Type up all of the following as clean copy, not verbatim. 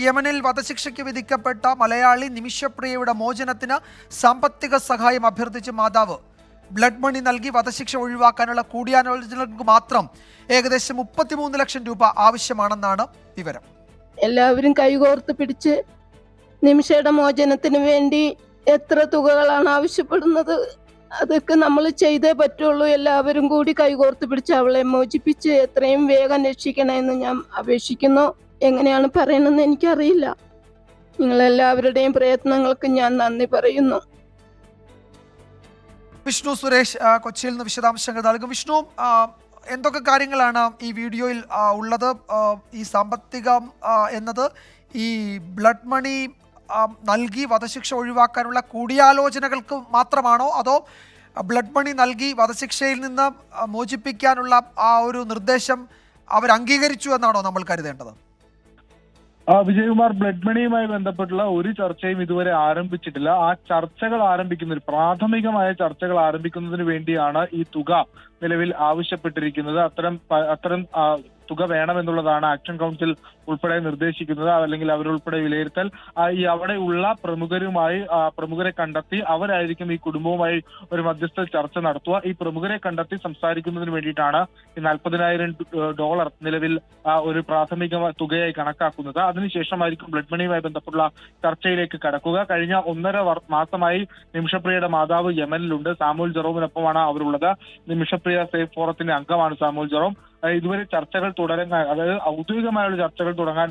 യമനിൽ വധശിക്ഷയ്ക്ക് വിധിക്കപ്പെട്ട മലയാളി നിമിഷപ്രിയയുടെ മോചനത്തിന് സാമ്പത്തിക സഹായം അഭ്യർത്ഥിച്ച് മാതാവ് ബ്ലഡ് മണി നൽകി വധശിക്ഷ ഒഴിവാക്കാനുള്ള കൂടിയാലോചനകൾക്ക് മാത്രം ഏകദേശം 33 ലക്ഷം രൂപ ആവശ്യമാണെന്നാണ് വിവരം. എല്ലാവരും കൈകോർത്ത് പിടിച്ച് നിമിഷയുടെ മോചനത്തിന് വേണ്ടി എത്ര തുകകളാണ് ആവശ്യപ്പെടുന്നത്, അതൊക്കെ നമ്മൾ ചെയ്തേ പറ്റുള്ളൂ. എല്ലാവരും കൂടി കൈകോർത്ത് പിടിച്ച് അവളെ മോചിപ്പിച്ച് എത്രയും വേഗം രക്ഷിക്കണമെന്ന് ഞാൻ അപേക്ഷിക്കുന്നു. എങ്ങനെയാണ് പറയണമെന്ന് എനിക്കറിയില്ല. നിങ്ങളെല്ലാവരുടെയും പ്രയത്നങ്ങൾക്ക് ഞാൻ നന്ദി പറയുന്നു. വിഷ്ണു സുരേഷ് കൊച്ചിയിൽ നിന്ന് വിശദാംശങ്ങൾ നൽകും. വിഷ്ണു, എന്തൊക്കെ കാര്യങ്ങളാണ് ഈ വീഡിയോയിൽ ഉള്ളത്? ഈ സാമ്പത്തികം എന്നത് ഈ ബ്ലഡ് മണി നൽകി വധശിക്ഷ ഒഴിവാക്കാനുള്ള കൂടിയാലോചനകൾക്ക് മാത്രമാണോ, അതോ ബ്ലഡ് മണി നൽകി വധശിക്ഷയിൽ നിന്ന് മോചിപ്പിക്കാനുള്ള ആ ഒരു നിർദ്ദേശം അവർ അംഗീകരിച്ചു എന്നാണോ നമ്മൾ കരുതേണ്ടത്? വിജയകുമാർ, ബ്ലഡ് മണിയുമായി ബന്ധപ്പെട്ടുള്ള ഒരു ചർച്ചയും ഇതുവരെ ആരംഭിച്ചിട്ടില്ല. ആ ചർച്ചകൾ ആരംഭിക്കുന്നതിന്, പ്രാഥമികമായ ചർച്ചകൾ ആരംഭിക്കുന്നതിന് വേണ്ടിയാണ് ഈ തുക നിലവിൽ ആവശ്യപ്പെട്ടിരിക്കുന്നത്. അത്തരം തുക വേണമെന്നുള്ളതാണ് ആക്ഷൻ കൗൺസിൽ ഉൾപ്പെടെ നിർദ്ദേശിക്കുന്നത്, അല്ലെങ്കിൽ അവരുൾപ്പെടെ വിലയിരുത്തൽ. ഈ അവിടെയുള്ള പ്രമുഖരെ കണ്ടെത്തി അവരായിരിക്കും ഈ കുടുംബവുമായി ഒരു മധ്യസ്ഥ ചർച്ച നടത്തുക. ഈ പ്രമുഖരെ കണ്ടെത്തി സംസാരിക്കുന്നതിന് വേണ്ടിയിട്ടാണ് ഈ $40,000 നിലവിൽ ഒരു പ്രാഥമിക തുകയായി കണക്കാക്കുന്നത്. അതിനുശേഷമായിരിക്കും ബ്ലഡ് മണിയുമായി ബന്ധപ്പെട്ടുള്ള ചർച്ചയിലേക്ക് കടക്കുക. കഴിഞ്ഞ 1.5 മാസമായി നിമിഷപ്രിയയുടെ മാതാവ് യമനിലുണ്ട്. സാമുവൽ ജെറോമിനൊപ്പമാണ് അവരുള്ളത്. നിമിഷപ്രിയ സേഫ് ഫോറത്തിന്റെ അംഗമാണ് സാമുവൽ ജെറോം. ഇതുവരെ ചർച്ചകൾ തുടരാൻ, അതായത് ഔദ്യോഗികമായുള്ള ചർച്ചകൾ തുടങ്ങാൻ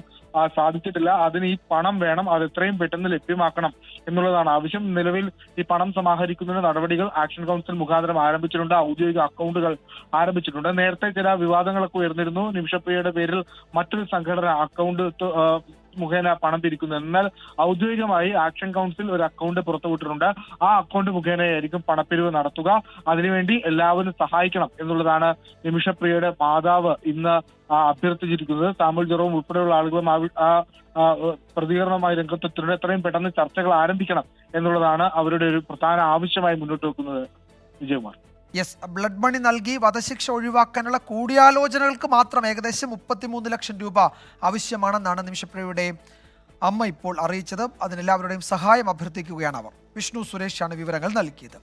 സാധിച്ചിട്ടില്ല. അതിന് ഈ പണം വേണം, അത് എത്രയും പെട്ടെന്ന് ലഭ്യമാക്കണം എന്നുള്ളതാണ് ആവശ്യം. നിലവിൽ ഈ പണം സമാഹരിക്കുന്നതിന് നടപടികൾ ആക്ഷൻ കൗൺസിൽ മുഖാന്തരം ആരംഭിച്ചിട്ടുണ്ട്. ഔദ്യോഗിക അക്കൗണ്ടുകൾ ആരംഭിച്ചിട്ടുണ്ട്. നേരത്തെ ചില വിവാദങ്ങളൊക്കെ ഉയർന്നിരുന്നു. നിമിഷപ്രിയയുടെ പേരിൽ മറ്റൊരു സംഘടന അക്കൗണ്ട് മുഖേന പണം പിരിക്കുന്നു. എന്നാൽ ഔദ്യോഗികമായി ആക്ഷൻ കൗൺസിൽ ഒരു അക്കൗണ്ട് പുറത്തുവിട്ടിട്ടുണ്ട്. ആ അക്കൗണ്ട് മുഖേനയായിരിക്കും പണപ്പിരിവ് നടത്തുക. അതിനുവേണ്ടി എല്ലാവരും സഹായിക്കണം എന്നുള്ളതാണ് നിമിഷപ്രിയയുടെ മാതാവ് ഇന്ന് അഭ്യർത്ഥിച്ചിരിക്കുന്നത്. സാമുവൽ ജെറോം ഉൾപ്പെടെയുള്ള ആളുകളും പ്രതികരണവുമായി രംഗത്തെത്തിയിട്ടുണ്ട്. എത്രയും പെട്ടെന്ന് ചർച്ചകൾ ആരംഭിക്കണം എന്നുള്ളതാണ് അവരുടെ ഒരു പ്രധാന ആവശ്യമായി മുന്നോട്ട് വെക്കുന്നത്. വിജയകുമാർ, യെസ്, ബ്ലഡ് മണി നൽകി വധശിക്ഷ ഒഴിവാക്കാനുള്ള കൂടിയാലോചനകൾക്ക് മാത്രം ഏകദേശം 33 ലക്ഷം രൂപ ആവശ്യമാണെന്നാണ് നിമിഷപ്രിയയുടെ അമ്മ ഇപ്പോൾ അറിയിച്ചത്. അതിനെല്ലാവരുടെയും സഹായം അഭ്യർത്ഥിക്കുകയാണ് അവർ. വിഷ്ണു സുരേഷാണ് വിവരങ്ങൾ നൽകിയത്.